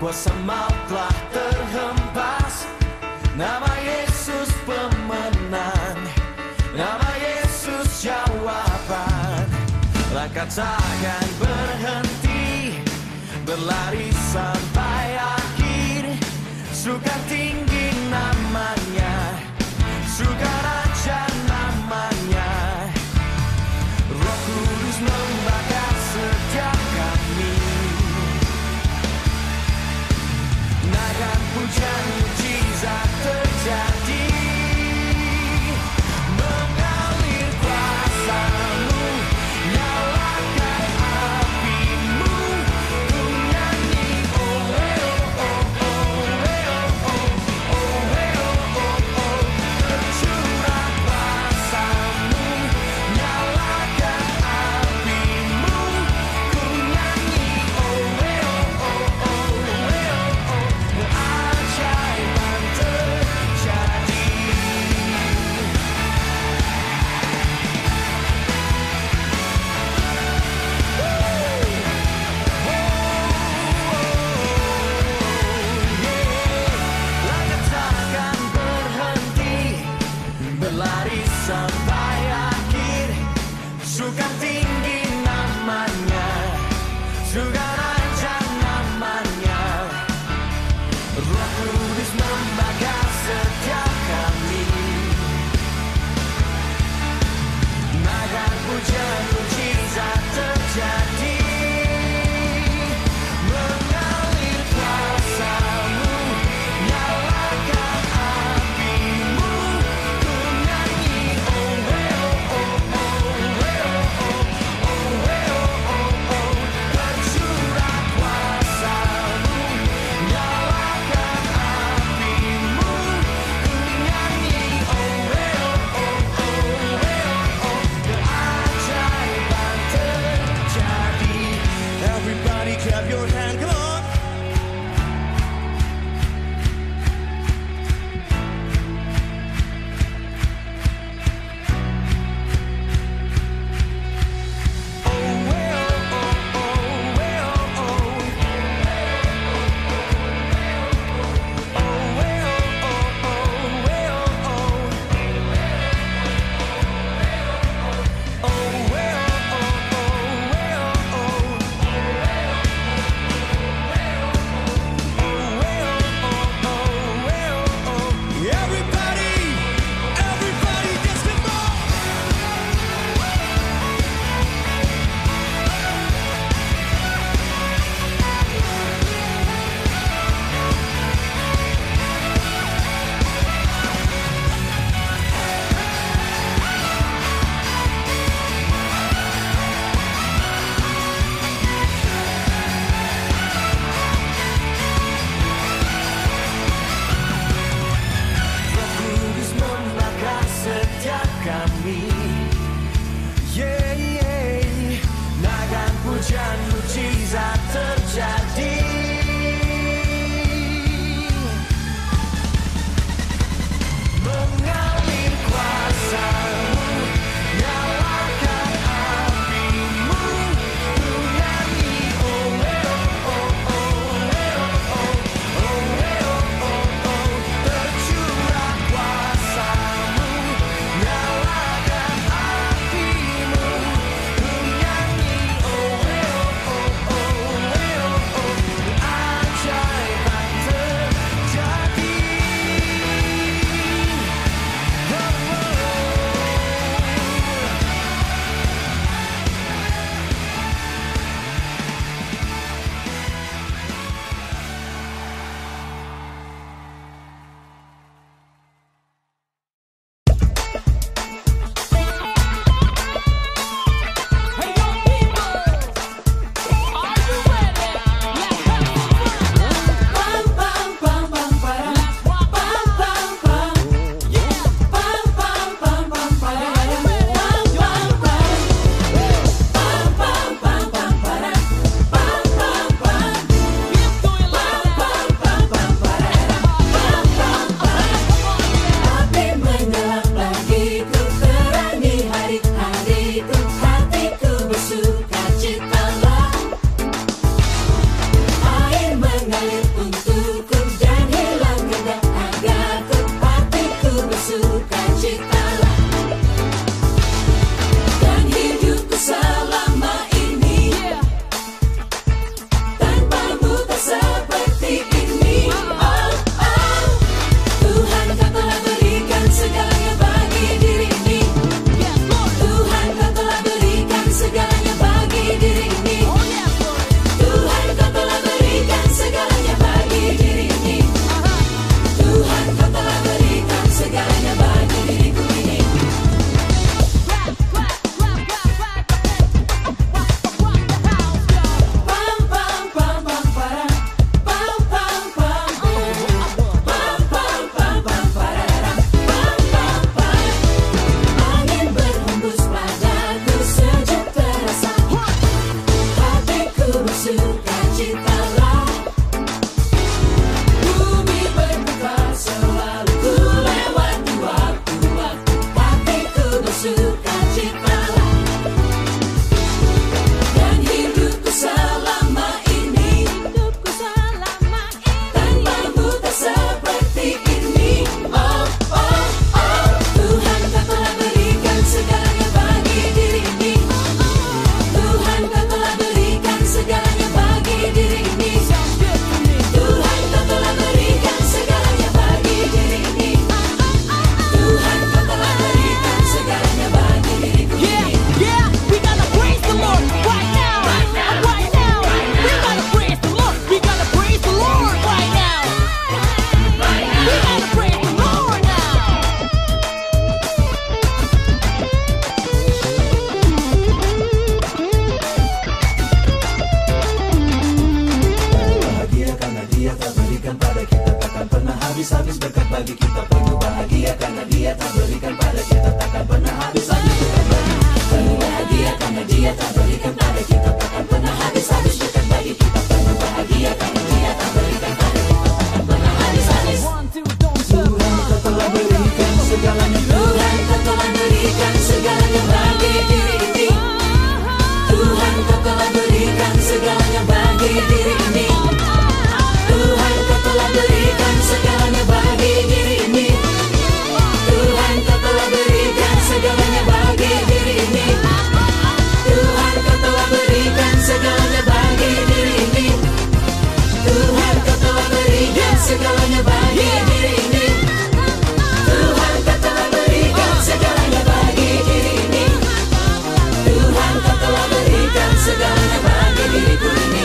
Kuasa maut telah terhempas. Nama Yesus pemenang, nama Yesus jawaban. Langkah takkan berhenti, berlari sampai akhir. Surga tinggi namanya, surga raja namanya. Roh Kudus membakar setiap kami. Naga pujian mujizat terjadi. Mengalir kuasa-Mu, nyalakan api-Mu. Ku nyanyi oh oh oh oh oh oh oh oh oh. Tercurah kuasa-Mu, nyalakan api-Mu. Ku nyanyi oh oh oh oh oh. Keajaiban terjadi. Langkah takkan berhenti, berlari sampai akhir. Surga tinggi namanya, surga raja namanya. Roh Kudus membakar setiap kami. Naga pujian mujizat terjadi. Mengalir kuasa-Mu, nyalakan api-Mu. Ku nyanyi oh oh oh oh oh oh oh. Tercurah kuasa-Mu, nyalakan api-Mu. Ku nyanyi oh oh oh oh. Keajaiban terjadi. Everybody clap your hand, come on. Everybody, just come on. Roh Kudus membakar setiap kami. Yeah, yeah. Naga pujian mujizat terjadi. Mengalir kuasa-Mu, nyalakan api-Mu. Ku nyanyi oh oh oh oh oh. Tercurah kuasa-Mu, nyalakan api-Mu. Ku nyanyi oh oh oh oh. sukacitalah. Bumi bergetar selalu ku lewati waktu-waktu, hatiku bersukacitalah. Dan hidupku selama ini, tanpamu tak seperti ini. Oh, oh, oh, Tuhan kau telah berikan segalanya bagi diri ini. Tuhan kau telah berikan segalanya bagi diri ini. Tuhan kau telah berikan segalanya bagi diri ini. Tuhan kau telah berikan segalanya bagi diriku ini. Yeah, we gotta praise the Lord right now, right now. We gotta praise the Lord. We gotta praise the Lord right now. We gotta praise the Lord now. Bahagia karena Dia tak berikan pada kita, takkan pernah habis-habis berkat bagi kita. Penuh bahagia karena Dia tak berikan pada kita, takkan pernah habis-habis berkat bagi kita. Penuh bahagia karena Dia tak berikan pada kita, takkan pernah habis-habis berkat bagi kita. Penuh bahagia karena Dia tak berikan pada kita, takkan pernah habis-habis. Tuhan kau telah berikan segalanya. Tuhan kau telah berikan segalanya bagi diri ini. Tuhan kau telah berikan segalanya bagi diri ini. Tuhan kau telah berikan segalanya bagi diri ini. Tuhan kau telah berikan segalanya bagi diri ini. Tuhan kau telah berikan segalanya bagi diri ini. Tuhan kau telah berikan segalanya bagi diri ini. Tuhan kau telah berikan segalanya bagi diri ini. Tuhan kau telah berikan segalanya bagi diriku ini.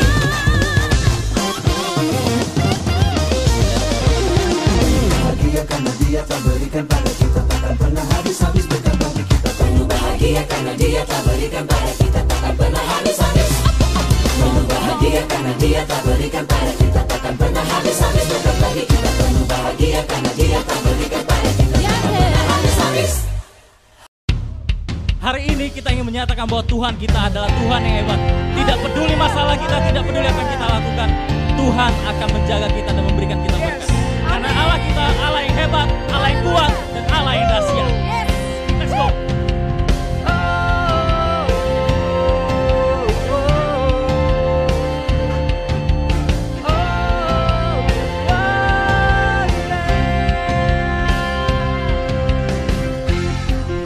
Bahagia karena Dia tak berikan pada kita, takkan pernah habis-habis berkat bagi kita. Penuh bahagia karena Dia tak berikan pada kita, takkan pernah habis-habis. Penuh bahagia karena Dia tak berikan pada kita, takkan pernah habis-habis berkat bagi kita. Penuh bahagia karena Dia tak berikan pada kita, takkan pernah habis-habis. Hari ini kita ingin menyatakan bahwa Tuhan kita adalah Tuhan yang hebat. Tidak peduli masalah kita, tidak peduli apa yang kita lakukan, Tuhan akan menjaga kita dan memberikan kita berkat. Karena Allah kita Allah yang hebat, Allah yang kuat, dan Allah yang dahsyat. Let's go.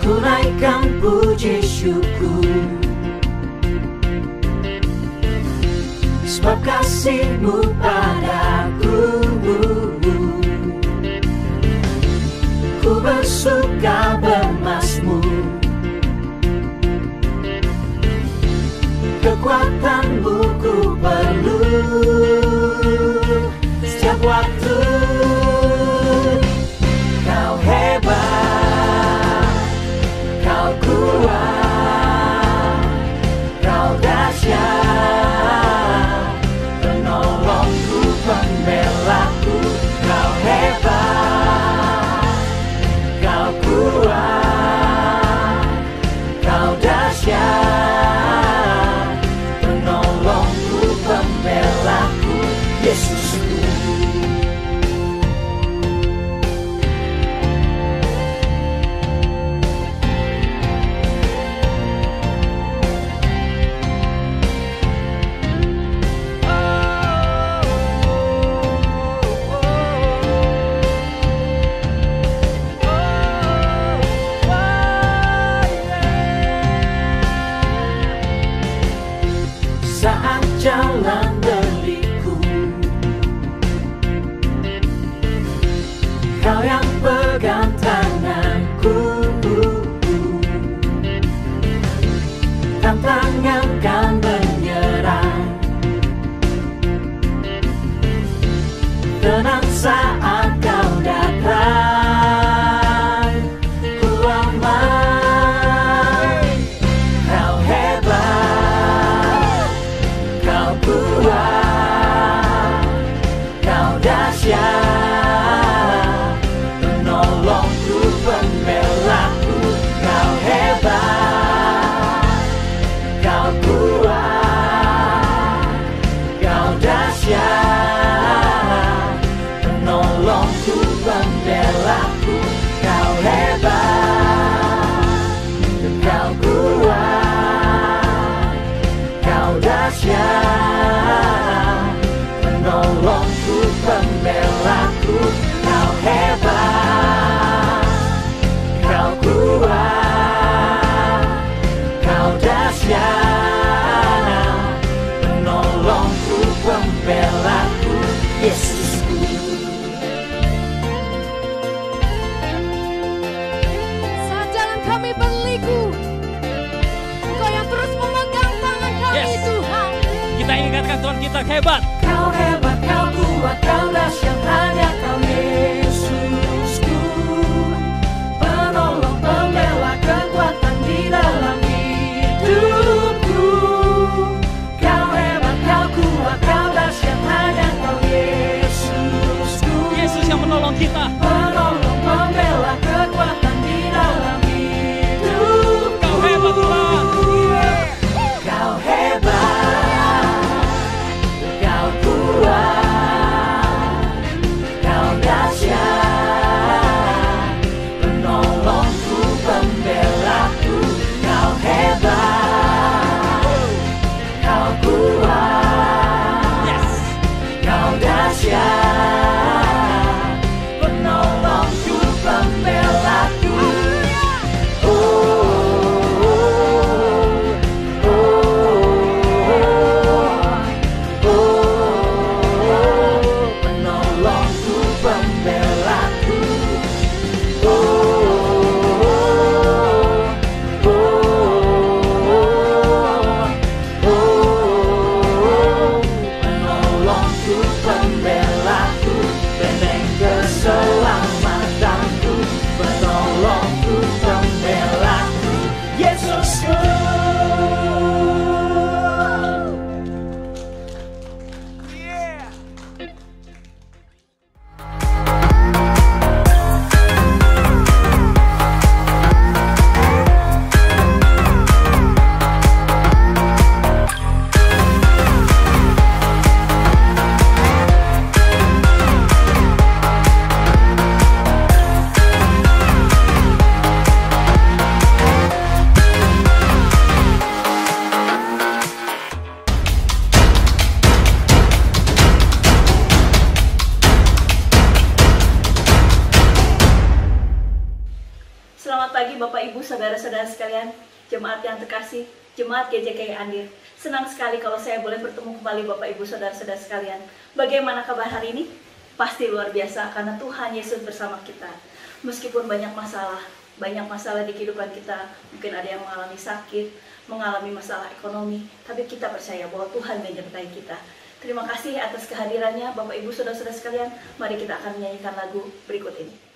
Ku naikkan puji syukur, sebab kasih-Mu padaku. Ku bersuka bermazmur, kekuatan-Mu ku perlu setiap waktu. Kau hebat, Kau kuat, Kau dahsyat, penolongku, pembelaku. Kau hebat, Kau kuat, Kau dahsyat, penolongku, pembelaku, Yesusku. Saat jalan berliku, Kau yang pegang tanganku. Tantangan kan menyerang, tenang saat Kau datang. Ku aman, Kau hebat, Kau kuat, Kau dahsyat, pembelaku, Yesusku. Saat jalan kami berliku, Engkau yang terus memegang tangan kami, Yes. Tuhan. Kita ingatkan Tuhan kita hebat. Kau hebat, kau kuat, kau dahsyat, hanya kau Yesusku. Penolong, pembela, kekuatan di dalam hidupku. Kau hebat, kau kuat, kau dahsyat, hanya kau Yesusku. Yesus yang menolong kita. Penolong, pembela, kekuatan di dalam hidupku. Kau hebat Tuhan. Kau hebat, kau kuat, kau dahsyat, penolongku, pembelaku. Kau hebat, kau kuat, Yes. kau dahsyat, penolongku, pembelaku. Penolongku, pembelaku. Penolongku, pembelaku, benteng keselamatanku. Penolongku, pembelaku, Yesusku. Selamat pagi Bapak Ibu, saudara-saudara sekalian, jemaat yang terkasih, jemaat GJKI Andir. Senang sekali kalau saya boleh bertemu kembali Bapak Ibu, saudara-saudara sekalian. Bagaimana kabar hari ini? Pasti luar biasa karena Tuhan Yesus bersama kita. Meskipun banyak masalah di kehidupan kita, mungkin ada yang mengalami sakit, mengalami masalah ekonomi, tapi kita percaya bahwa Tuhan menyertai kita. Terima kasih atas kehadirannya Bapak Ibu, saudara-saudara sekalian. Mari kita akan menyanyikan lagu berikut ini.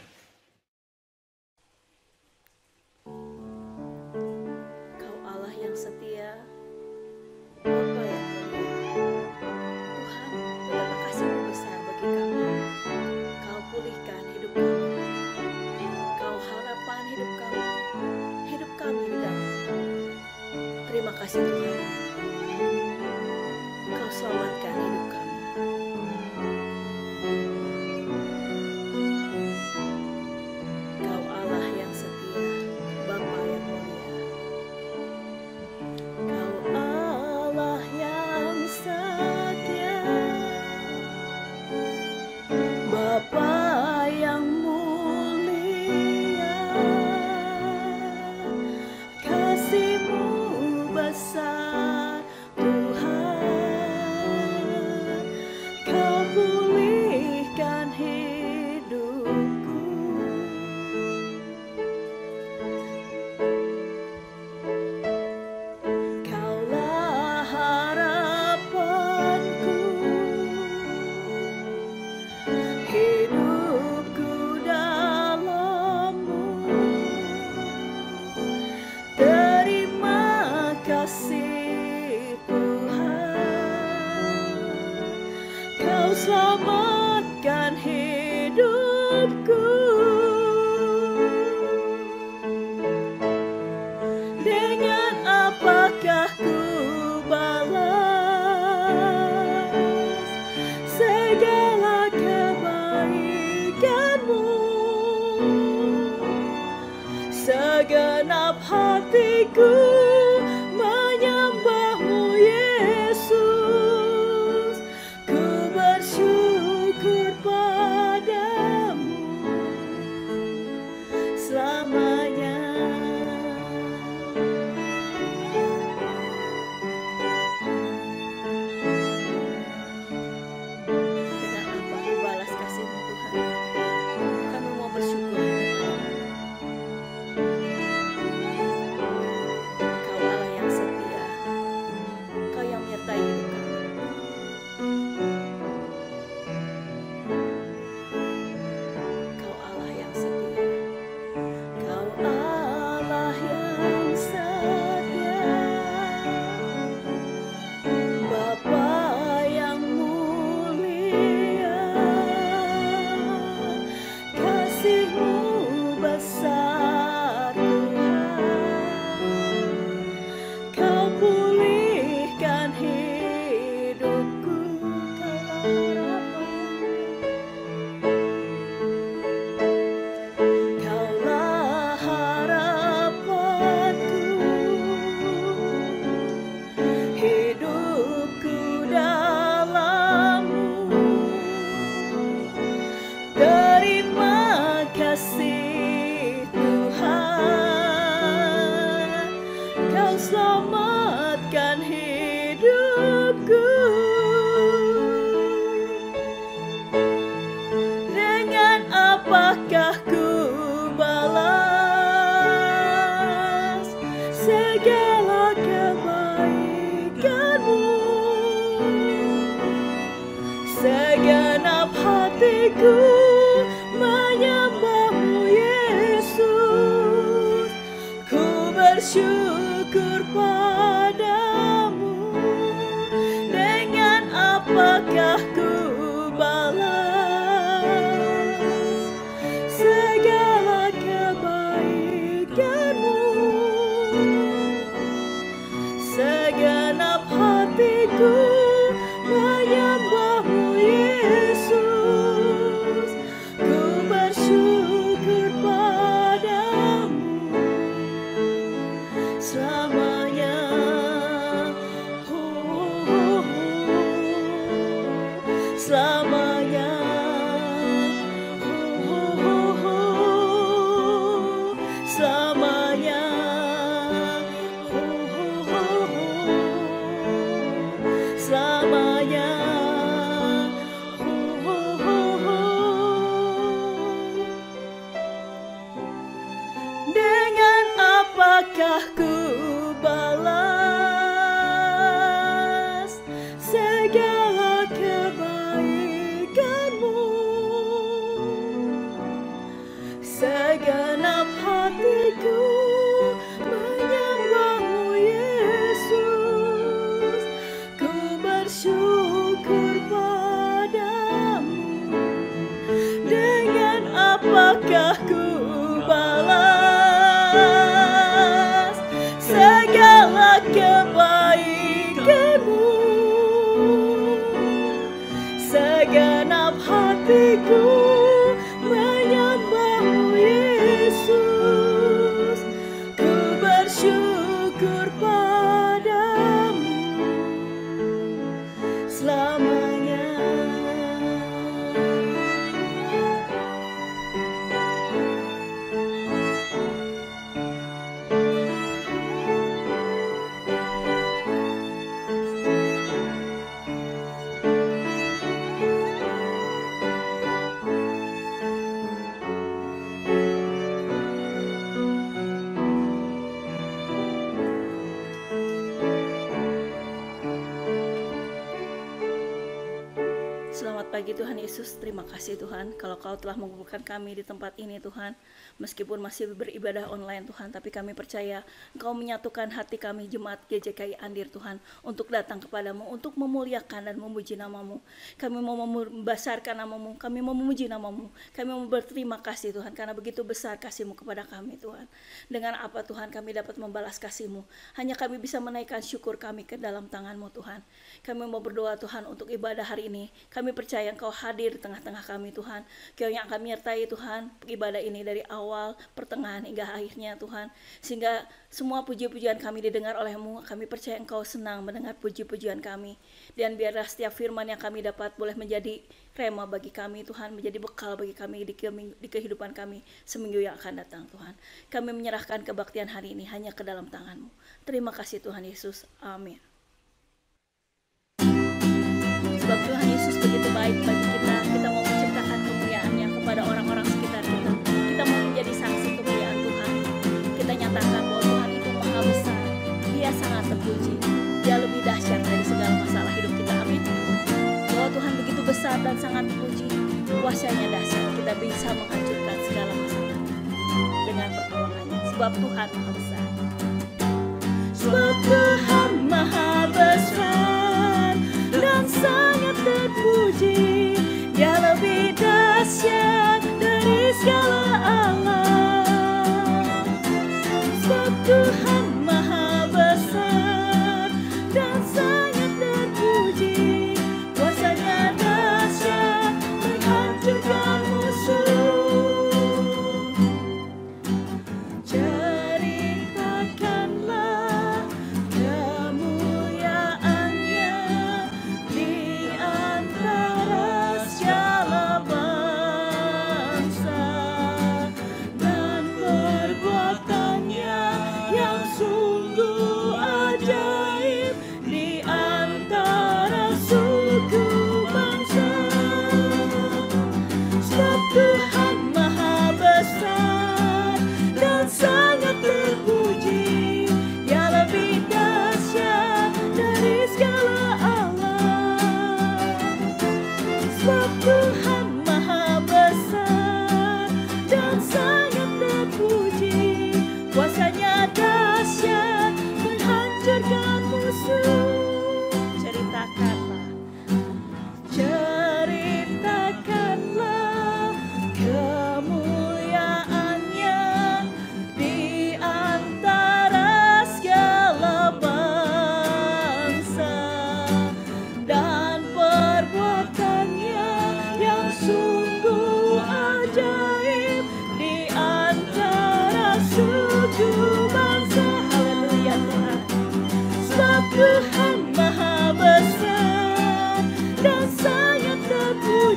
Yang setia, Bapa yang mulia, Tuhan, betapa kasih-Mu besar bagi kami. Kau pulihkan hidup kami, Kau harapan hidup kami di dalam-Mu. Terima kasih Tuhan, Kau selamatkan hidup kami. Kau Allah yang setia, Bapa yang mulia. Kau Allah yang setia, Bapa yang mulia, kasih-Mu besar Tuhan. Kau pulihkan hidupku. Kaulah harapanku, hidupku dalam-Mu. Terima kasih Tuhan, Kau selamatkan hidupku. Dengan apakah ku balas segala kebaikan-Mu? Segenap hatiku menyembah-Mu, Yesus. Ku bersyukur pada hatiku menyembahmu Yesus. Ku bersyukur padamu. Dengan apakah ku balas segala kebaikanmu? Segenap hatiku menyembahmu Yesus. Ku bersyukur padamu selamanya. Selamanya. Selamanya. Selamanya. Dengan apakah ku balas segala kebaikanmu? Segenap hatiku menyembahmu Yesus. Ku bersyukur padamu. Dengan apakah ku balas segala kebaikanmu? Segenap hatiku menyembahmu Yesus. Ku bersyukur padamu selamanya. Selamat pagi Tuhan Yesus, terima kasih Tuhan kalau Kau telah mengumpulkan kami di tempat ini Tuhan. Meskipun masih beribadah online Tuhan, tapi kami percaya Engkau menyatukan hati kami jemaat GJKI Andir Tuhan untuk datang kepadamu, untuk memuliakan dan memuji namamu. Kami mau membesarkan namamu, kami mau memuji namamu, kami mau berterima kasih Tuhan karena begitu besar kasih-Mu kepada kami Tuhan. Dengan apa Tuhan kami dapat membalas kasih-Mu? Hanya kami bisa menaikkan syukur kami ke dalam tangan-Mu Tuhan. Kami mau berdoa Tuhan untuk ibadah hari ini. Kami percaya Engkau hadir di tengah-tengah kami Tuhan. Kau yang akan menyertai Tuhan ibadah ini dari awal, pertengahan hingga akhirnya Tuhan. Sehingga semua puji-pujian kami didengar oleh-Mu. Kami percaya Engkau senang mendengar puji-pujian kami. Dan biarlah setiap firman yang kami dapat boleh menjadi rema bagi kami Tuhan, menjadi bekal bagi kami di kehidupan kami seminggu yang akan datang Tuhan. Kami menyerahkan kebaktian hari ini hanya ke dalam tangan-Mu. Terima kasih Tuhan Yesus. Amin. Sebab Tuhan Yesus begitu baik bagi kita mau menciptakan kemuliaan-Nya kepada orang-orang sekitar kita. Kita mau menjadi saksi kemuliaan Tuhan. Kita nyatakan bahwa Tuhan itu maha besar. Dia sangat terpuji. Dia lebih dahsyat dari segala masalah hidup kita. Amin. Bahwa Tuhan begitu besar dan sangat terpuji. Kuasanya dahsyat. Kita bisa menghancurkan segala masalah dengan pertolongan-Nya. Sebab Tuhan maha besar. Sebab Tuhan maha besar dan sangat terpuji. Dia lebih dahsyat dari segala alam. Sebab Tuhan maha besar dan sangat terpuji. Kuasanya dahsyat menghancurkan musuh. Ceritakanlah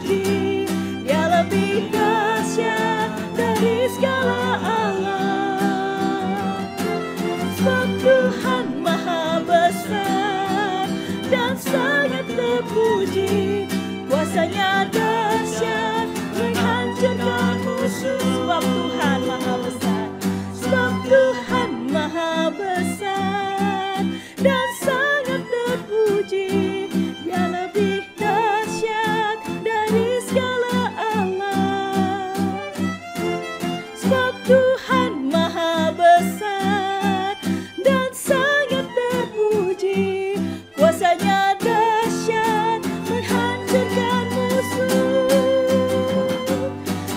terpuji, Dia lebih dahsyat dari segala alam. Sebab Tuhan maha besar dan sangat terpuji, kuasanya dahsyat menghancurkan musuh. Sebab Tuhan maha besar, sebab Tuhan maha besar dan sangat terpuji, Dia lebih dahsyat dari segala alam. Sebab Tuhan maha besar dan sangat terpuji, kuasanya dahsyat menghancurkan musuh.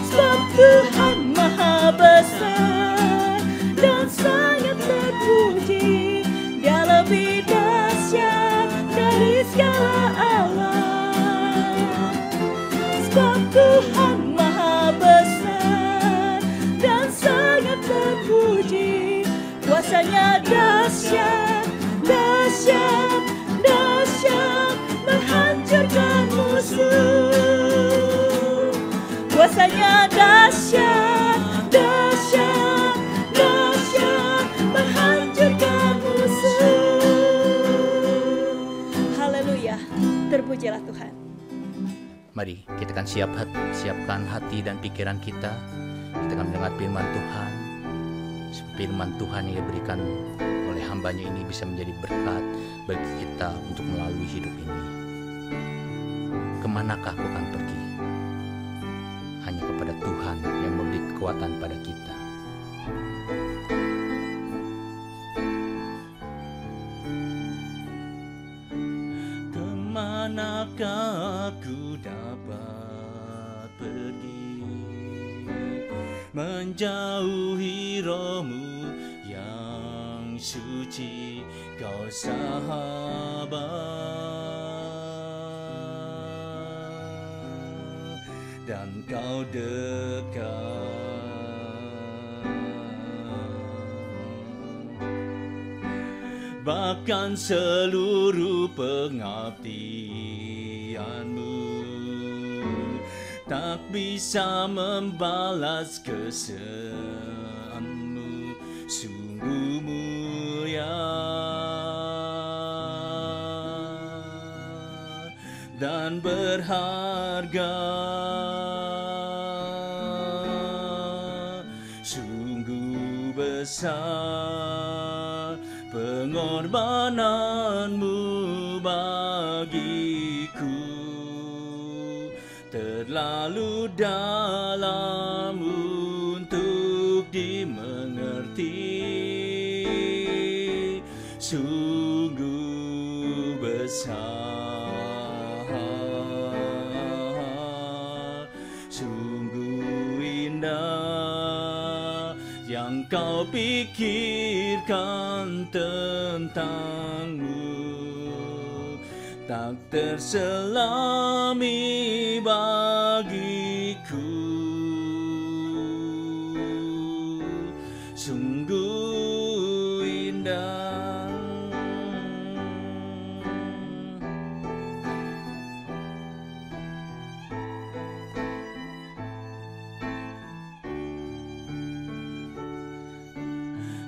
Sebab Tuhan maha besar dan sangat terpuji, Dia lebih dahsyat dari segala alam. Sebab Tuhan maha besar dan sangat terpuji, kuasanya dahsyat, dahsyat, dahsyat menghancurkan musuh. Kuasanya dahsyat, dahsyat, dahsyat menghancurkan musuh. Haleluya, terpujilah Tuhan. Mari kita akan siapkan hati dan pikiran kita. Kita akan mendengar firman Tuhan. Firman Tuhan yang diberikan oleh hambanya ini bisa menjadi berkat bagi kita untuk melalui hidup ini. Kemanakah aku akan pergi? Hanya kepada Tuhan yang memberi kekuatan pada kita. Kemanakah aku dapat pergi, menjauhi rohmu yang suci, Kau sahabat dan Kau dekat. Bahkan seluruh pengabdianmu tak bisa membalas keseanmu, sungguh mulia dan berharga, sungguh besar pengorbananmu bagiku, terlalu dalam untuk dimengerti, sungguh besar, sungguh indah yang Kau pikirkan tentangmu, tak terselami bagiku, sungguh indah.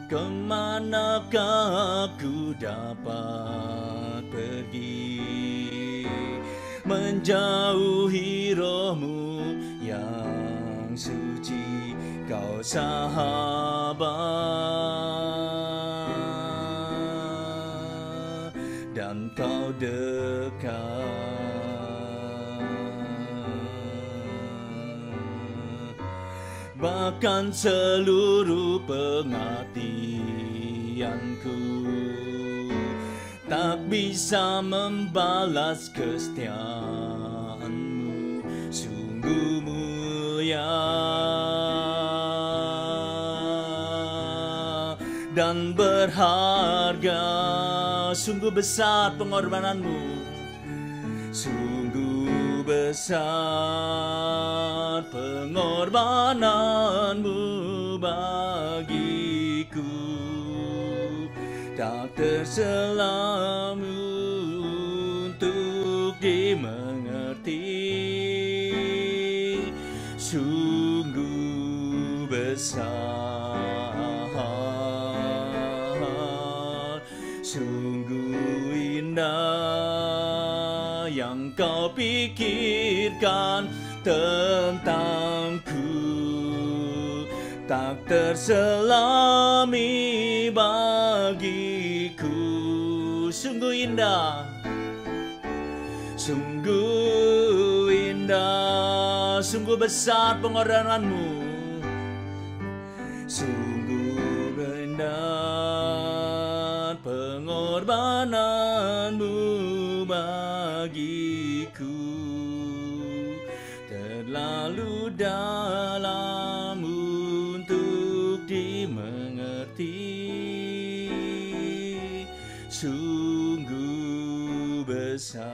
Kemanakah aku dapat pergi, menjauhi rohmu yang suci, Kau sahabat dan Kau dekat. Bahkan seluruh pengabdianku tak bisa membalas kesetiaanmu, sungguh mulia dan berharga, sungguh besar pengorbananmu, sungguh besar pengorbananmu bagiku, tak terselam untuk dimengerti, sungguh besar, sungguh indah yang kau pikirkan tentangku, tak terselami bagiku. Sungguh indah, sungguh indah, sungguh besar pengorbananmu, sungguh indah pengorbananmu bagiku, terlalu dalam untuk dimengerti, sungguh besar,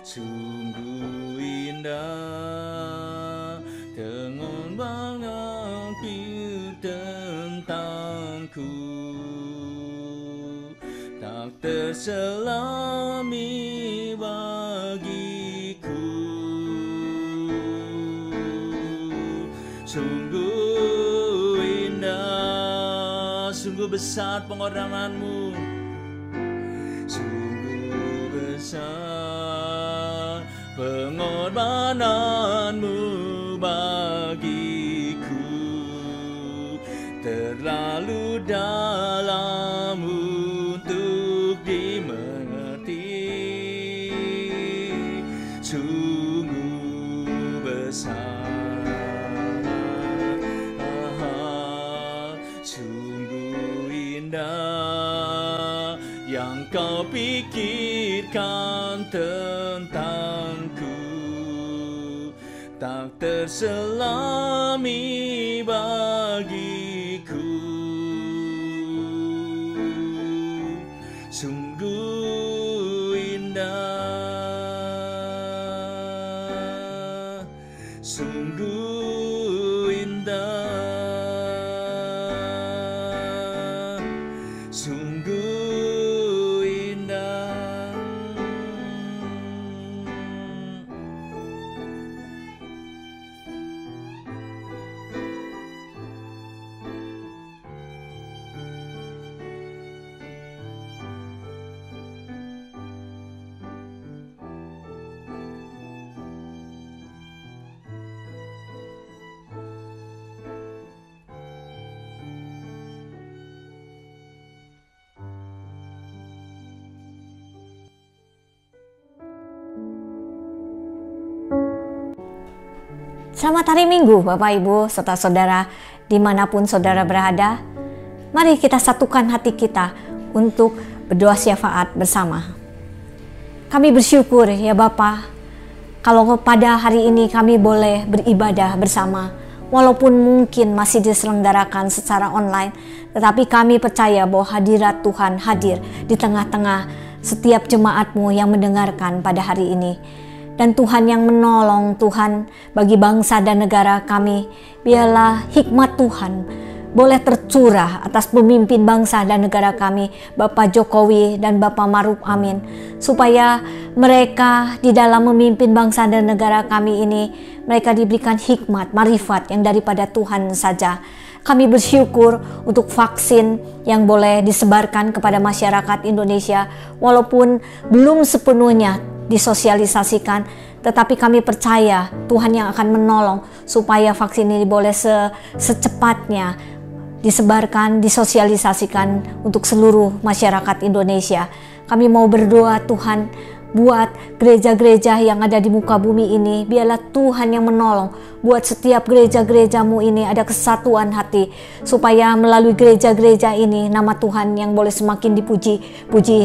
sungguh indah mengembangkan tentangku, tak terselami bagiku, sungguh indah, sungguh besar pengorbananmu, sungguh besar pengorbananmu bagiku, terlalu dalam untuk dimengerti, sungguh besar, sungguh indah yang kau pikirkan tentangku, tak terselami bagiku, sungguh indah, sungguh indah, sungguh indah. Selamat hari Minggu Bapak Ibu serta saudara dimanapun saudara berada. Mari kita satukan hati kita untuk berdoa syafaat bersama. Kami bersyukur ya Bapa, kalau pada hari ini kami boleh beribadah bersama. Walaupun mungkin masih diselenggarakan secara online, tetapi kami percaya bahwa hadirat Tuhan hadir di tengah-tengah setiap jemaat-Mu yang mendengarkan pada hari ini. Dan Tuhan yang menolong, Tuhan, bagi bangsa dan negara kami, biarlah hikmat Tuhan boleh tercurah atas pemimpin bangsa dan negara kami, Bapak Jokowi dan Bapak Maruf Amin, supaya mereka di dalam memimpin bangsa dan negara kami ini, mereka diberikan hikmat, marifat yang daripada Tuhan saja. Kami bersyukur untuk vaksin yang boleh disebarkan kepada masyarakat Indonesia, walaupun belum sepenuhnya disosialisasikan, tetapi kami percaya Tuhan yang akan menolong supaya vaksin ini boleh secepatnya disebarkan, disosialisasikan untuk seluruh masyarakat Indonesia. Kami mau berdoa Tuhan, buat gereja-gereja yang ada di muka bumi ini, biarlah Tuhan yang menolong, buat setiap gereja-gerejamu ini ada kesatuan hati, supaya melalui gereja-gereja ini nama Tuhan yang boleh semakin dipuji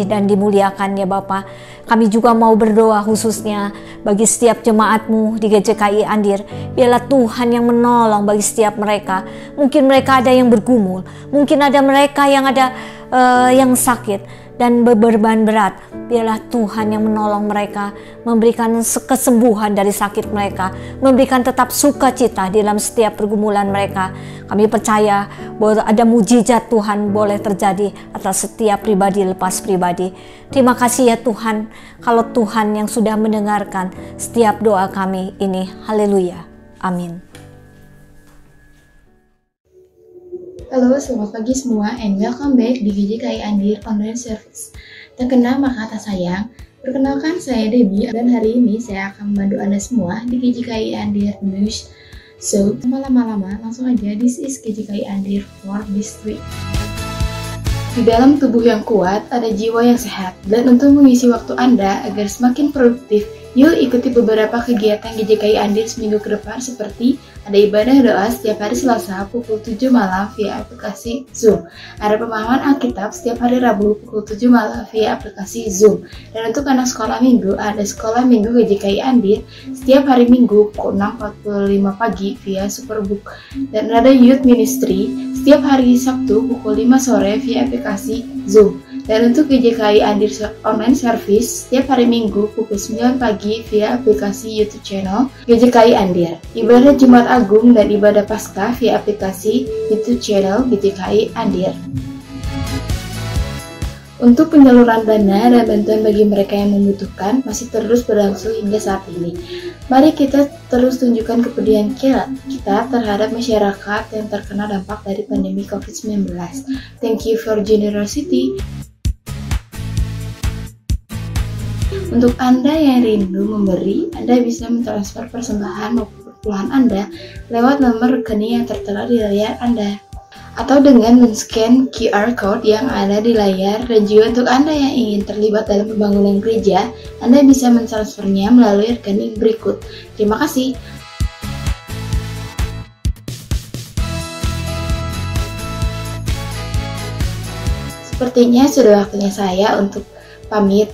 dan dimuliakan ya Bapa. Kami juga mau berdoa khususnya bagi setiap jemaatmu di GJKI Andir, biarlah Tuhan yang menolong bagi setiap mereka. Mungkin mereka ada yang bergumul, mungkin ada mereka yang ada yang sakit, dan beban berat, biarlah Tuhan yang menolong mereka, memberikan kesembuhan dari sakit mereka, memberikan tetap sukacita di dalam setiap pergumulan mereka. Kami percaya bahwa ada mujizat Tuhan boleh terjadi atas setiap pribadi lepas pribadi. Terima kasih ya Tuhan, kalau Tuhan yang sudah mendengarkan setiap doa kami ini. Haleluya. Amin. Halo, selamat pagi semua and welcome back di GJKI Andir Online Service. Tak kenal maka tak sayang. Perkenalkan, saya Debbie dan hari ini saya akan membantu Anda semua di GJKI Andir News. So, lama-lama langsung aja, this is GJKI Andir for this week. Di dalam tubuh yang kuat ada jiwa yang sehat, dan untuk mengisi waktu Anda agar semakin produktif, yuk ikuti beberapa kegiatan GJKI Andir seminggu ke depan, seperti ada ibadah doa setiap hari Selasa pukul 7 malam via aplikasi Zoom. Ada pemahaman Alkitab setiap hari Rabu pukul 7 malam via aplikasi Zoom. Dan untuk anak sekolah minggu, ada sekolah minggu GJKI Andir setiap hari Minggu pukul 6.45 pagi via Superbook. Dan ada Youth Ministry setiap hari Sabtu pukul 5 sore via aplikasi Zoom. Dan untuk GJKI Andir Online Service setiap hari Minggu pukul 9 pagi via aplikasi YouTube channel GJKI Andir. Ibadah Jumat Agung dan ibadah Paskah via aplikasi YouTube channel GJKI Andir. Untuk penyaluran dana dan bantuan bagi mereka yang membutuhkan masih terus berlangsung hingga saat ini. Mari kita terus tunjukkan kepedulian kita terhadap masyarakat yang terkena dampak dari pandemi COVID-19. Thank you for generosity. Untuk Anda yang rindu memberi, Anda bisa mentransfer persembahan maupun perpuluhan Anda lewat nomor rekening yang tertera di layar Anda, atau dengan men-scan QR Code yang ada di layar. Dan juga untuk Anda yang ingin terlibat dalam pembangunan gereja, Anda bisa mentransfernya melalui rekening berikut. Terima kasih. Sepertinya sudah waktunya saya untuk pamit.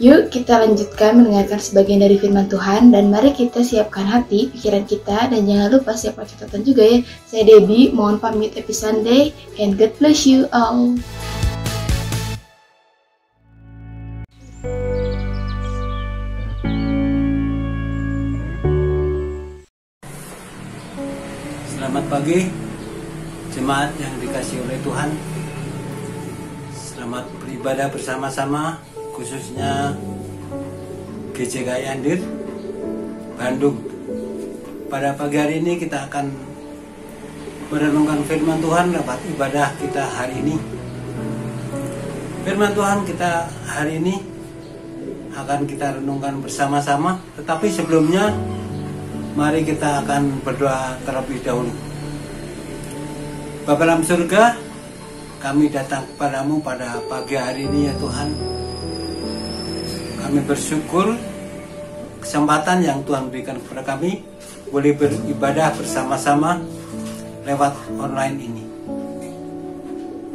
Yuk kita lanjutkan mendengarkan sebagian dari firman Tuhan, dan mari kita siapkan hati, pikiran kita, dan jangan lupa siapkan catatan juga ya. Saya Debbie, mohon pamit, happy Sunday, and God bless you all. Selamat pagi, jemaat yang dikasihi oleh Tuhan. Selamat beribadah bersama-sama, khususnya GJKI Andir Bandung. Pada pagi hari ini kita akan merenungkan firman Tuhan lewat ibadah kita hari ini. Firman Tuhan kita hari ini akan kita renungkan bersama-sama, tetapi sebelumnya mari kita akan berdoa terlebih dahulu. Bapa dalam surga, kami datang kepadamu pada pagi hari ini ya Tuhan. Kami bersyukur kesempatan yang Tuhan berikan kepada kami boleh beribadah bersama-sama lewat online ini.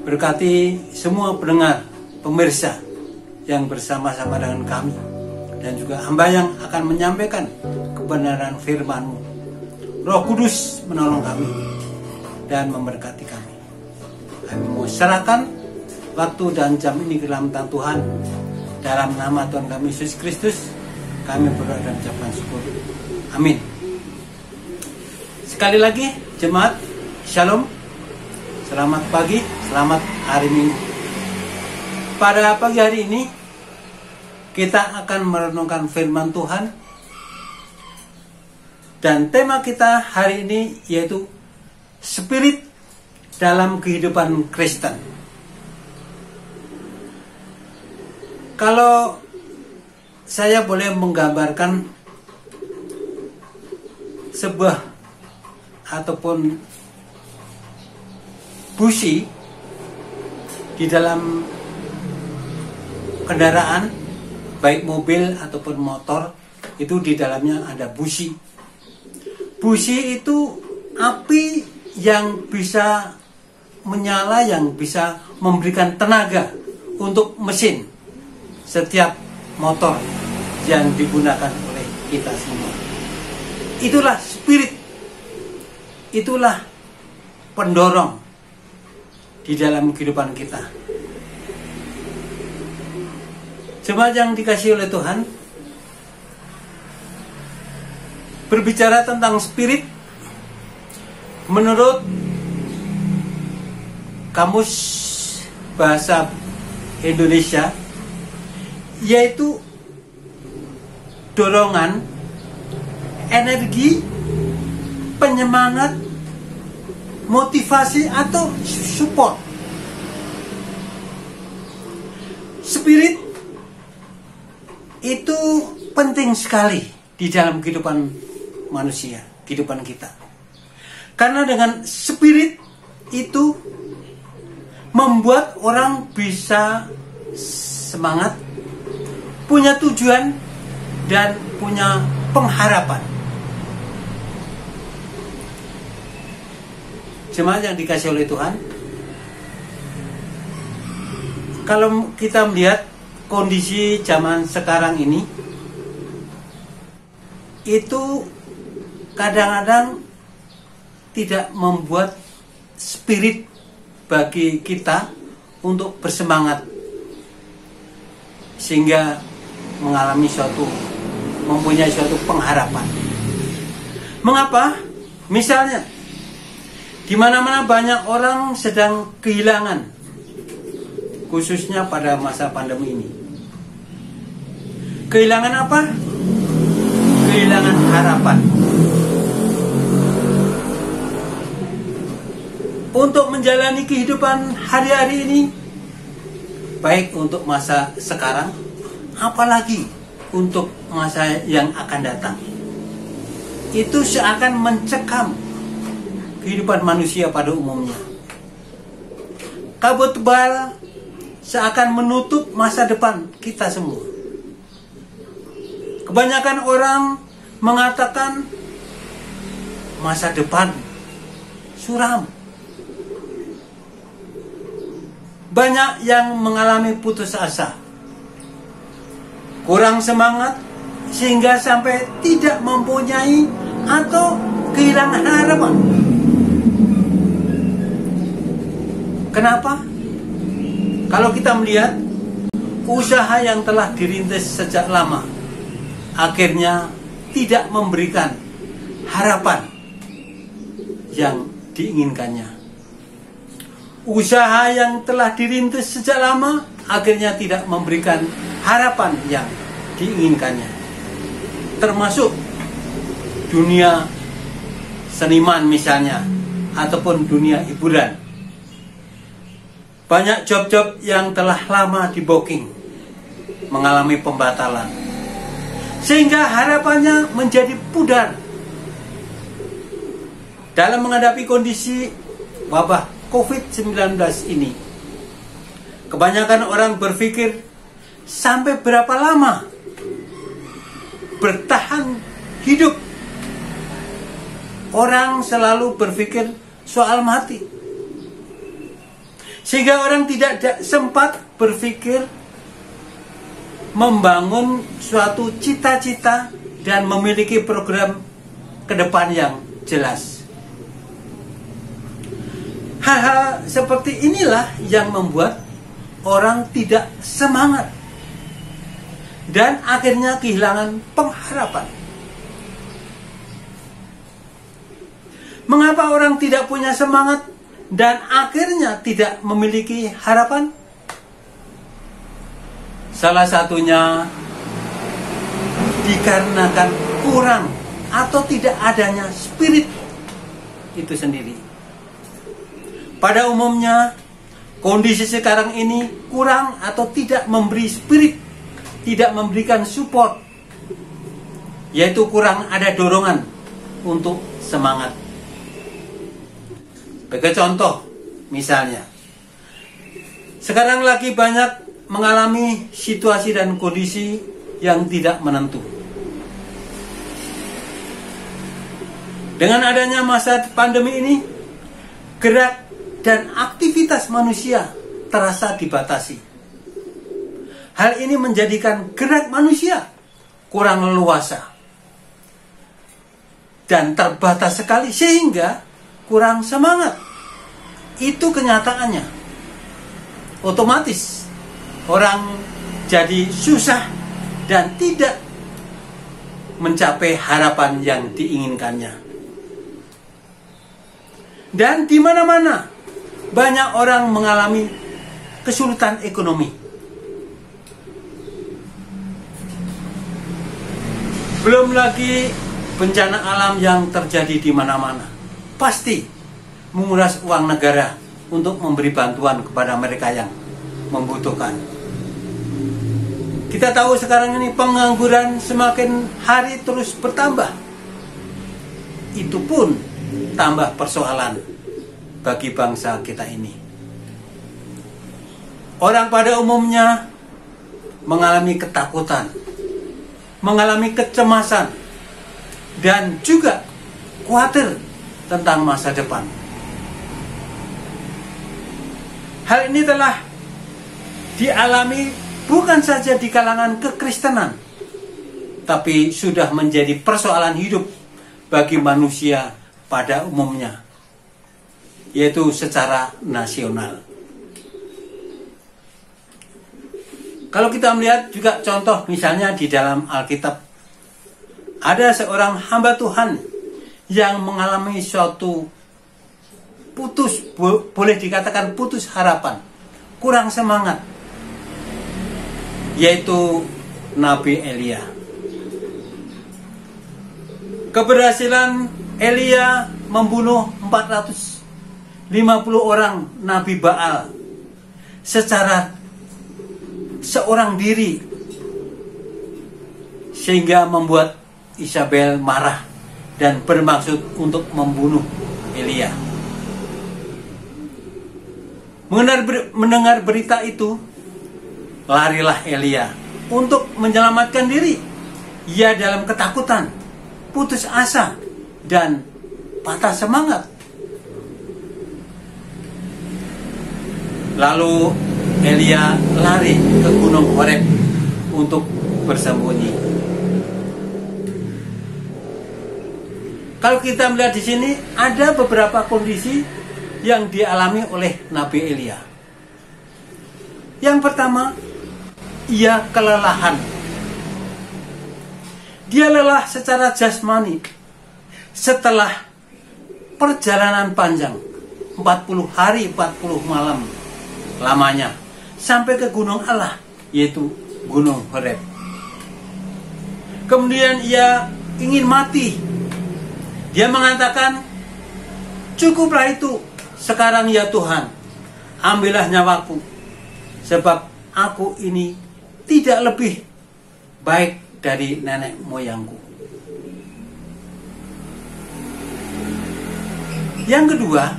Berkati semua pendengar, pemirsa yang bersama-sama dengan kami, dan juga hamba yang akan menyampaikan kebenaran firman-Mu. Roh Kudus menolong kami dan memberkati kami. Kami mau serahkan waktu dan jam ini ke dalam tangan Tuhan. Dalam nama Tuhan kami Yesus Kristus, kami berdoa dan ucapkan syukur. Amin. Sekali lagi, jemaat, shalom. Selamat pagi, selamat hari Minggu. Pada pagi hari ini, kita akan merenungkan firman Tuhan. Dan tema kita hari ini yaitu Spirit dalam kehidupan Kristen. Kalau saya boleh menggambarkan sebuah ataupun busi di dalam kendaraan, baik mobil ataupun motor, itu di dalamnya ada busi. Busi itu api yang bisa menyala, yang bisa memberikan tenaga untuk mesin setiap motor yang digunakan oleh kita semua. Itulah spirit, itulah pendorong di dalam kehidupan kita. Jemaat yang dikasihi oleh Tuhan, berbicara tentang spirit, menurut Kamus Bahasa Indonesia, yaitu dorongan, energi, penyemangat, motivasi atau support. Spirit itu penting sekali di dalam kehidupan manusia, kehidupan kita. Karena dengan spirit itu membuat orang bisa semangat, punya tujuan, dan punya pengharapan. Jemaat yang dikasihi oleh Tuhan, kalau kita melihat kondisi zaman sekarang ini, itu kadang-kadang tidak membuat spirit bagi kita untuk bersemangat, sehingga mempunyai suatu pengharapan. Mengapa? Misalnya, di mana-mana banyak orang sedang kehilangan, khususnya pada masa pandemi ini. Kehilangan apa? Kehilangan harapan. Untuk menjalani kehidupan hari-hari ini, baik untuk masa sekarang, apalagi untuk masa yang akan datang, itu seakan mencekam kehidupan manusia pada umumnya. Kabut tebal seakan menutup masa depan kita semua. Kebanyakan orang mengatakan masa depan suram. Banyak yang mengalami putus asa, kurang semangat, sehingga sampai tidak mempunyai atau kehilangan harapan. Kenapa? Kalau kita melihat usaha yang telah dirintis sejak lama, akhirnya tidak memberikan harapan yang diinginkannya. Usaha yang telah dirintis sejak lama akhirnya tidak memberikan harapan yang diinginkannya. Termasuk dunia seniman misalnya, ataupun dunia hiburan. Banyak job-job yang telah lama di booking mengalami pembatalan, sehingga harapannya menjadi pudar. Dalam menghadapi kondisi wabah COVID-19 ini, kebanyakan orang berpikir sampai berapa lama bertahan hidup. Orang selalu berpikir soal mati, sehingga orang tidak sempat berpikir membangun suatu cita-cita dan memiliki program ke depan yang jelas. Hal-hal seperti inilah yang membuat orang tidak semangat dan akhirnya kehilangan pengharapan. Mengapa orang tidak punya semangat dan akhirnya tidak memiliki harapan? Salah satunya dikarenakan kurang atau tidak adanya spirit itu sendiri. Pada umumnya, kondisi sekarang ini kurang atau tidak memberi spirit, tidak memberikan support, yaitu kurang ada dorongan untuk semangat. Sebagai contoh, misalnya, sekarang lagi banyak mengalami situasi dan kondisi yang tidak menentu. Dengan adanya masa pandemi ini, gerak dan aktivitas manusia terasa dibatasi. Hal ini menjadikan gerak manusia kurang leluasa dan terbatas sekali, sehingga kurang semangat. Itu kenyataannya. Otomatis orang jadi susah dan tidak mencapai harapan yang diinginkannya. Dan di mana-mana banyak orang mengalami kesulitan ekonomi. Belum lagi bencana alam yang terjadi di mana-mana. Pasti menguras uang negara untuk memberi bantuan kepada mereka yang membutuhkan. Kita tahu sekarang ini pengangguran semakin hari terus bertambah. Itu pun tambah persoalan bagi bangsa kita ini. Orang pada umumnya mengalami ketakutan, mengalami kecemasan, dan juga khawatir tentang masa depan. Hal ini telah dialami bukan saja di kalangan kekristenan, tapi sudah menjadi persoalan hidup bagi manusia pada umumnya, yaitu secara nasional. Kalau kita melihat juga contoh misalnya di dalam Alkitab, ada seorang hamba Tuhan yang mengalami suatu boleh dikatakan putus harapan, kurang semangat, yaitu Nabi Elia. Keberhasilan Elia membunuh 450 orang Nabi Baal secara seorang diri, sehingga membuat Isabel marah dan bermaksud untuk membunuh Elia. Mendengar berita itu, larilah Elia untuk menyelamatkan diri. Ia dalam ketakutan, putus asa, dan patah semangat. Lalu Elia lari ke Gunung Horeb untuk bersembunyi. Kalau kita melihat di sini, ada beberapa kondisi yang dialami oleh Nabi Elia. Yang pertama, ia kelelahan. Dia lelah secara jasmani setelah perjalanan panjang 40 hari 40 malam lamanya sampai ke gunung Allah, yaitu Gunung Horeb. Kemudian ia ingin mati. Dia mengatakan, "Cukuplah itu, sekarang ya Tuhan, ambillah nyawaku, sebab aku ini tidak lebih baik dari nenek moyangku." Yang kedua,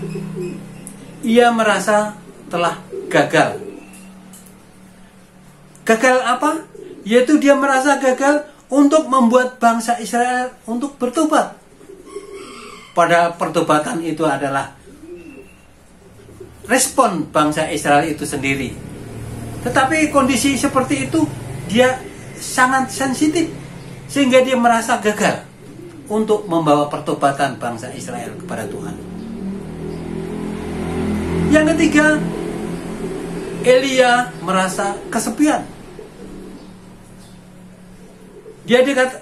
ia merasa telah gagal. Gagal apa? Yaitu dia merasa gagal untuk membuat bangsa Israel untuk bertobat. Padahal pertobatan itu adalah respon bangsa Israel itu sendiri. Tetapi kondisi seperti itu dia sangat sensitif, sehingga dia merasa gagal untuk membawa pertobatan bangsa Israel kepada Tuhan. Yang ketiga, Elia merasa kesepian.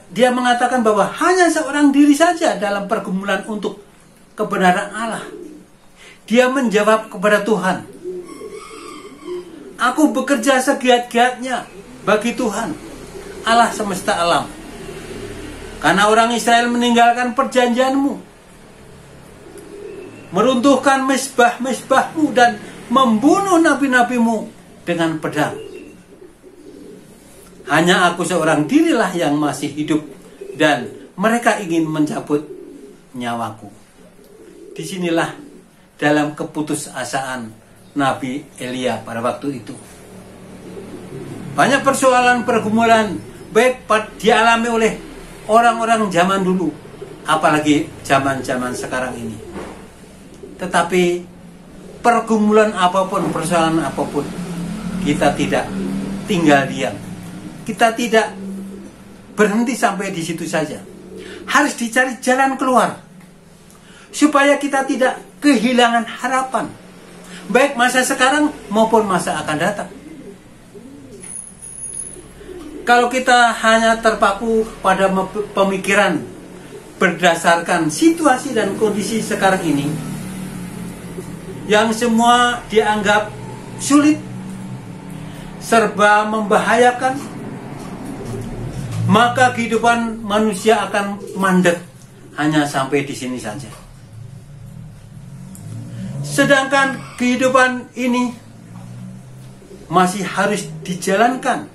Dia mengatakan bahwa hanya seorang diri saja dalam pergumulan untuk kebenaran Allah. Dia menjawab kepada Tuhan, "Aku bekerja segiat-giatnya bagi Tuhan, Allah semesta alam. Karena orang Israel meninggalkan perjanjianmu, meruntuhkan mezbah-mezbahmu dan membunuh nabi-nabimu dengan pedang. Hanya aku seorang dirilah yang masih hidup dan mereka ingin mencabut nyawaku." Disinilah dalam keputusasaan Nabi Elia pada waktu itu. Banyak persoalan pergumulan baik dialami oleh orang-orang zaman dulu, apalagi zaman-zaman sekarang ini. Tetapi pergumulan apapun, persoalan apapun, kita tidak tinggal diam. Kita tidak berhenti sampai di situ saja. Harus dicari jalan keluar, supaya kita tidak kehilangan harapan, baik masa sekarang maupun masa akan datang. Kalau kita hanya terpaku pada pemikiran berdasarkan situasi dan kondisi sekarang ini, yang semua dianggap sulit, serba membahayakan, maka kehidupan manusia akan mandek hanya sampai di sini saja. Sedangkan kehidupan ini masih harus dijalankan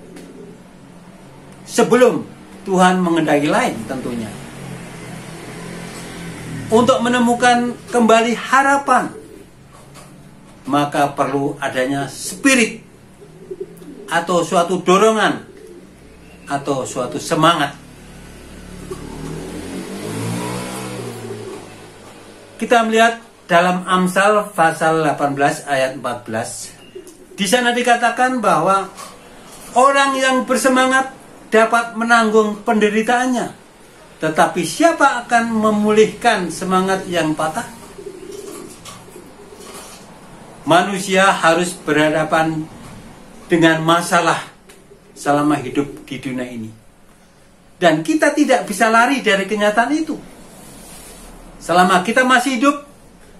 sebelum Tuhan mengendaki lain tentunya. Untuk menemukan kembali harapan, maka perlu adanya spirit atau suatu dorongan atau suatu semangat. Kita melihat dalam Amsal pasal 18 ayat 14. Di sana dikatakan bahwa orang yang bersemangat dapat menanggung penderitaannya, tetapi siapa akan memulihkan semangat yang patah? Manusia harus berhadapan dengan masalah selama hidup di dunia ini, dan kita tidak bisa lari dari kenyataan itu. Selama kita masih hidup,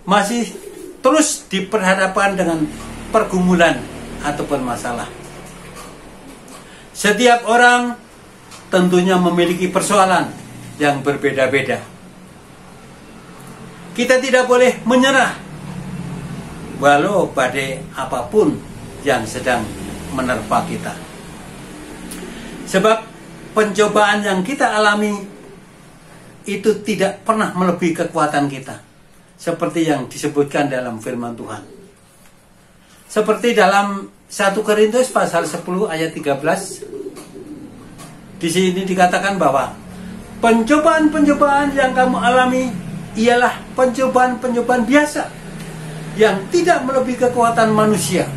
masih terus diperhadapkan dengan pergumulan ataupun masalah. Setiap orang tentunya memiliki persoalan yang berbeda-beda. Kita tidak boleh menyerah walau badai apapun yang sedang menerpa kita. Sebab pencobaan yang kita alami itu tidak pernah melebihi kekuatan kita, seperti yang disebutkan dalam firman Tuhan. Seperti dalam 1 Korintus pasal 10 ayat 13. Di sini dikatakan bahwa pencobaan-pencobaan yang kamu alami ialah pencobaan-pencobaan biasa yang tidak melebihi kekuatan manusia.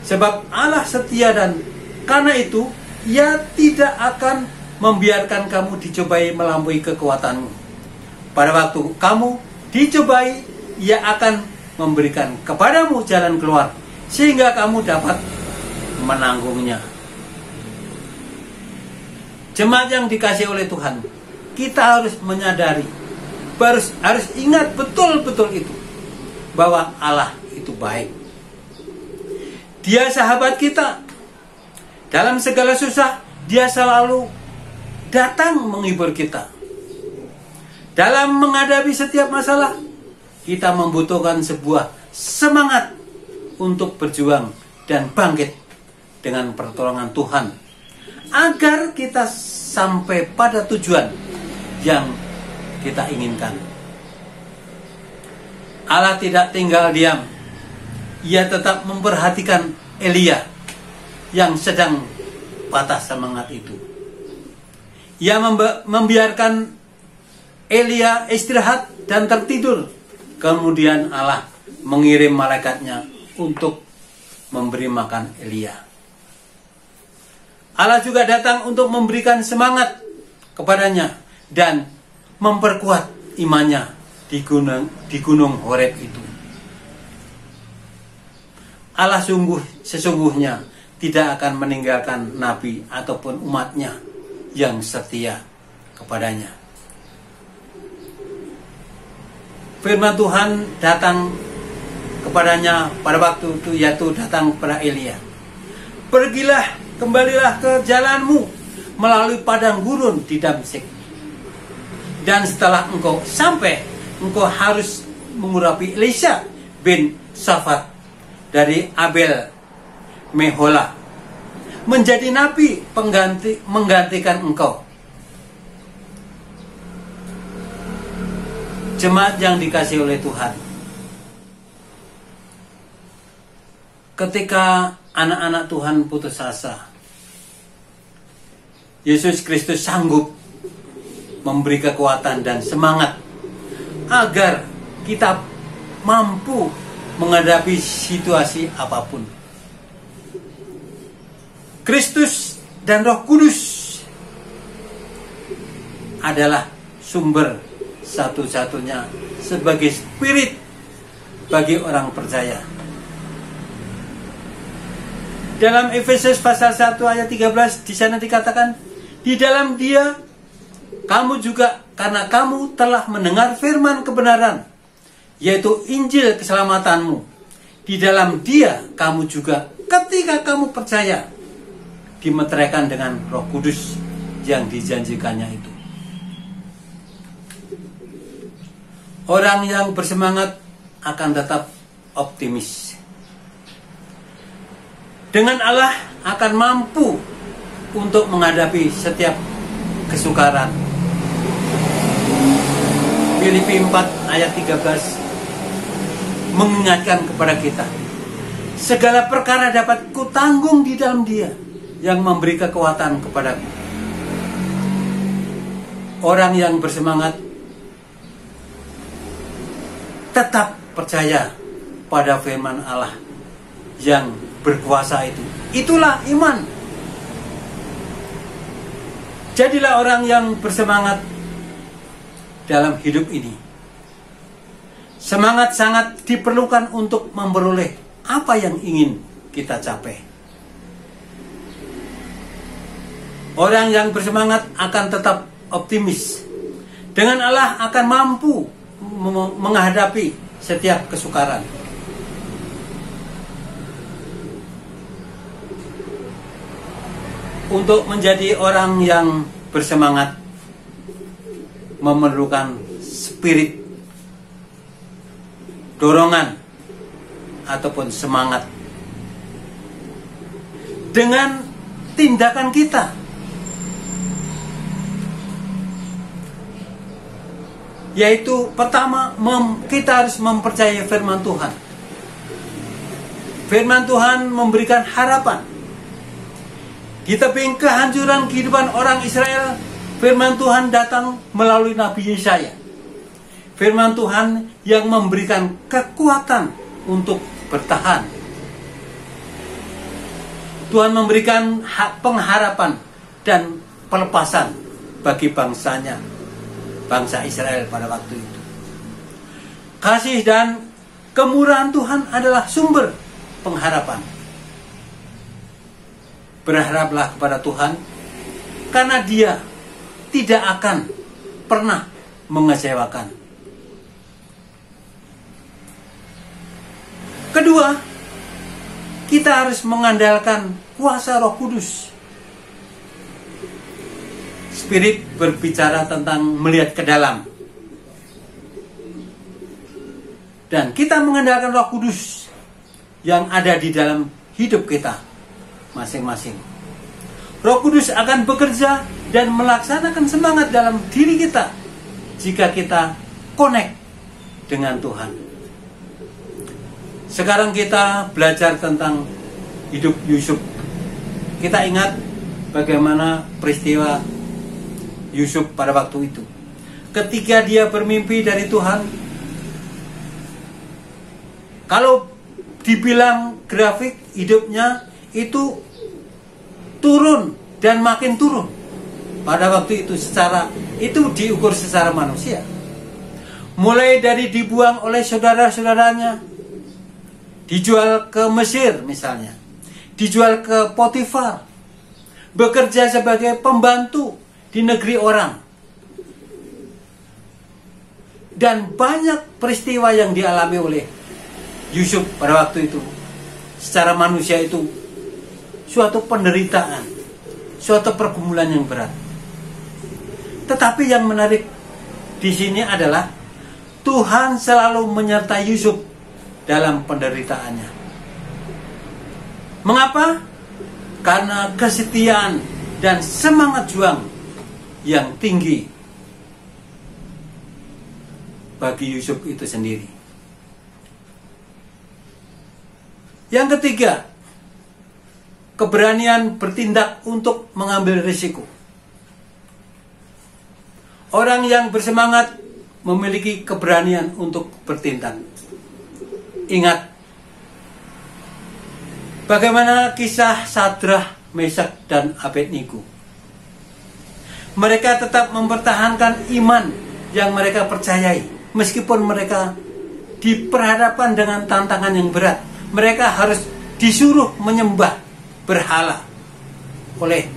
Sebab Allah setia, dan karena itu Ia tidak akan membiarkan kamu dicobai melampaui kekuatanmu. Pada waktu kamu dicobai, Ia akan memberikan kepadamu jalan keluar sehingga kamu dapat menanggungnya. Jemaat yang dikasihi oleh Tuhan, kita harus menyadari, harus ingat betul-betul itu, bahwa Allah itu baik. Dia sahabat kita. Dalam segala susah, Dia selalu datang menghibur kita. Dalam menghadapi setiap masalah, kita membutuhkan sebuah semangat untuk berjuang dan bangkit dengan pertolongan Tuhan, agar kita sampai pada tujuan yang kita inginkan. Allah tidak tinggal diam. Ia tetap memperhatikan Elia yang sedang patah semangat itu. Ia membiarkan Elia istirahat dan tertidur. Kemudian Allah mengirim malaikatnya untuk memberi makan Elia. Allah juga datang untuk memberikan semangat kepadanya dan memperkuat imannya di gunung Horeb itu. Allah sesungguhnya tidak akan meninggalkan nabi ataupun umatnya yang setia kepadanya. Firman Tuhan datang kepadanya pada waktu itu, yaitu datang kepada Elia. Pergilah, kembalilah ke jalanmu melalui padang gurun di Damsyik. Dan setelah engkau sampai, engkau harus mengurapi Elisha bin Shafat dari Abel Mehola menjadi nabi menggantikan engkau. Jemaat yang dikasihi oleh Tuhan, ketika anak-anak Tuhan putus asa, Yesus Kristus sanggup memberi kekuatan dan semangat agar kita mampu menghadapi situasi apapun. Kristus dan Roh Kudus adalah sumber satu-satunya sebagai spirit bagi orang percaya. Dalam Efesus pasal 1 ayat 13 di sana dikatakan, di dalam Dia kamu juga, karena kamu telah mendengar firman kebenaran, yaitu Injil keselamatanmu. Di dalam Dia kamu juga ketika kamu percaya dimeteraikan dengan Roh Kudus yang dijanjikannya itu. Orang yang bersemangat akan tetap optimis. Dengan Allah akan mampu untuk menghadapi setiap kesukaran. Filipi 4 ayat 13 mengingatkan kepada kita, segala perkara dapat kutanggung di dalam Dia yang memberi kekuatan kepadaku. Orang yang bersemangat tetap percaya pada firman Allah yang berkuasa itu. Itulah iman. Jadilah orang yang bersemangat dalam hidup ini. Semangat sangat diperlukan untuk memperoleh apa yang ingin kita capai. Orang yang bersemangat akan tetap optimis. Dengan Allah akan mampu menghadapi setiap kesukaran. Untuk menjadi orang yang bersemangat memerlukan spirit, dorongan, ataupun semangat. Dengan tindakan kita. Yaitu pertama, kita harus mempercayai firman Tuhan. Firman Tuhan memberikan harapan. Di tebing kehancuran kehidupan orang Israel, firman Tuhan datang melalui Nabi Yesaya. Firman Tuhan yang memberikan kekuatan untuk bertahan. Tuhan memberikan pengharapan dan pelepasan bagi bangsanya, bangsa Israel pada waktu itu. Kasih dan kemurahan Tuhan adalah sumber pengharapan. Berharaplah kepada Tuhan, karena Dia tidak akan pernah mengecewakan. Kedua, kita harus mengandalkan kuasa Roh Kudus. Spirit berbicara tentang melihat ke dalam. Dan kita mengandalkan Roh Kudus yang ada di dalam hidup kita masing-masing. Roh Kudus akan bekerja dan melaksanakan semangat dalam diri kita jika kita connect dengan Tuhan. Sekarang kita belajar tentang hidup Yusuf. Kita ingat bagaimana peristiwa Yusuf pada waktu itu. Ketika dia bermimpi dari Tuhan, kalau dibilang grafik hidupnya itu turun dan makin turun. Pada waktu itu itu diukur secara manusia. Mulai dari dibuang oleh saudara-saudaranya, dijual ke Mesir misalnya, dijual ke Potifar, bekerja sebagai pembantu di negeri orang. Dan banyak peristiwa yang dialami oleh Yusuf pada waktu itu. Secara manusia itu suatu penderitaan, suatu pergumulan yang berat. Tetapi yang menarik di sini adalah Tuhan selalu menyertai Yusuf dalam penderitaannya. Mengapa? Karena kesetiaan dan semangat juang yang tinggi bagi Yusuf itu sendiri. Yang ketiga, keberanian bertindak untuk mengambil risiko. Orang yang bersemangat memiliki keberanian untuk bertindak. Ingat bagaimana kisah Sadrah, Mesak, dan Abednego. Mereka tetap mempertahankan iman yang mereka percayai, meskipun mereka diperhadapkan dengan tantangan yang berat. Mereka harus disuruh menyembah berhala oleh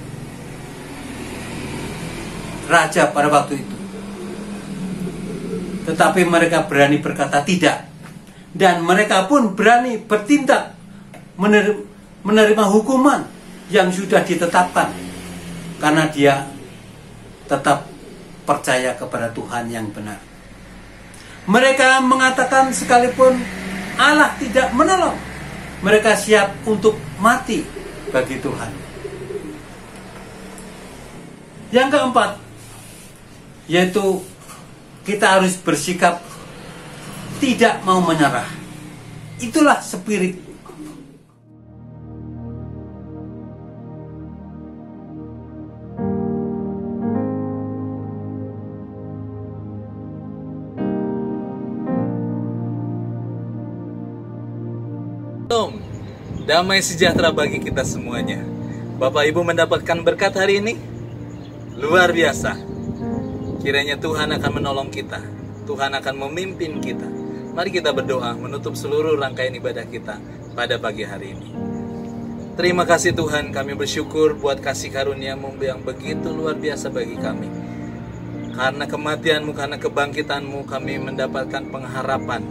raja pada waktu itu. Tetapi mereka berani berkata tidak. Dan mereka pun berani bertindak menerima hukuman yang sudah ditetapkan. Karena dia tetap percaya kepada Tuhan yang benar. Mereka mengatakan sekalipun Allah tidak menolong, mereka siap untuk mati bagi Tuhan. Yang keempat, yaitu kita harus bersikap tidak mau menyerah. Itulah spirit. Shalom, damai sejahtera bagi kita semuanya. Bapak Ibu mendapatkan berkat hari ini? Luar biasa. Kiranya Tuhan akan menolong kita. Tuhan akan memimpin kita. Mari kita berdoa menutup seluruh rangkaian ibadah kita pada pagi hari ini. Terima kasih Tuhan, kami bersyukur buat kasih karunia-Mu yang begitu luar biasa bagi kami. Karena kematian-Mu, karena kebangkitan-Mu, kami mendapatkan pengharapan.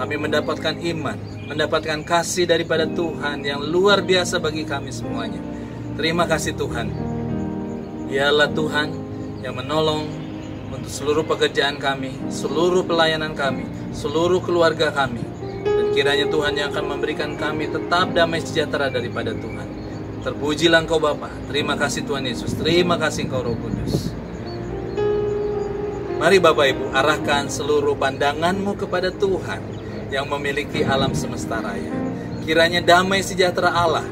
Kami mendapatkan iman, mendapatkan kasih daripada Tuhan yang luar biasa bagi kami semuanya. Terima kasih Tuhan. Dialah Tuhan yang menolong untuk seluruh pekerjaan kami, seluruh pelayanan kami, seluruh keluarga kami. Dan kiranya Tuhan yang akan memberikan kami tetap damai sejahtera daripada Tuhan. Terpujilah Engkau Bapa. Terima kasih Tuhan Yesus. Terima kasih Engkau Roh Kudus. Mari Bapak Ibu arahkan seluruh pandangan-Mu kepada Tuhan yang memiliki alam semesta raya. Kiranya damai sejahtera Allah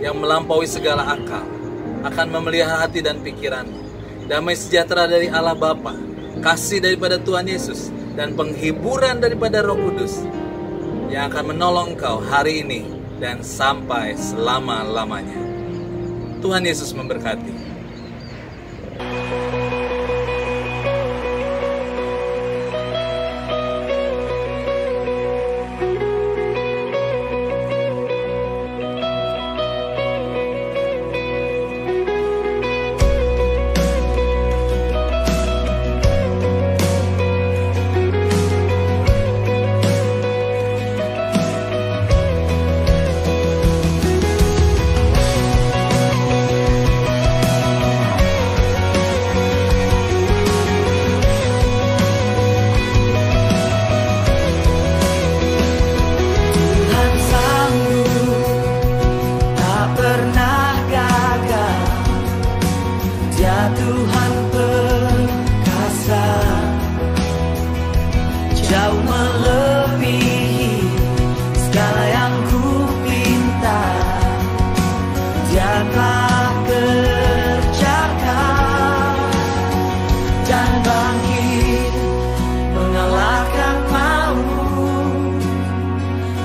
yang melampaui segala akal akan memelihara hati dan pikiranmu. Damai sejahtera dari Allah Bapa, kasih daripada Tuhan Yesus, dan penghiburan daripada Roh Kudus yang akan menolong engkau hari ini dan sampai selama-lamanya. Tuhan Yesus memberkati.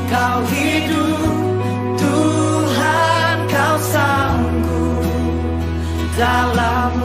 Kau hidup, Tuhan, Kau sanggup dalam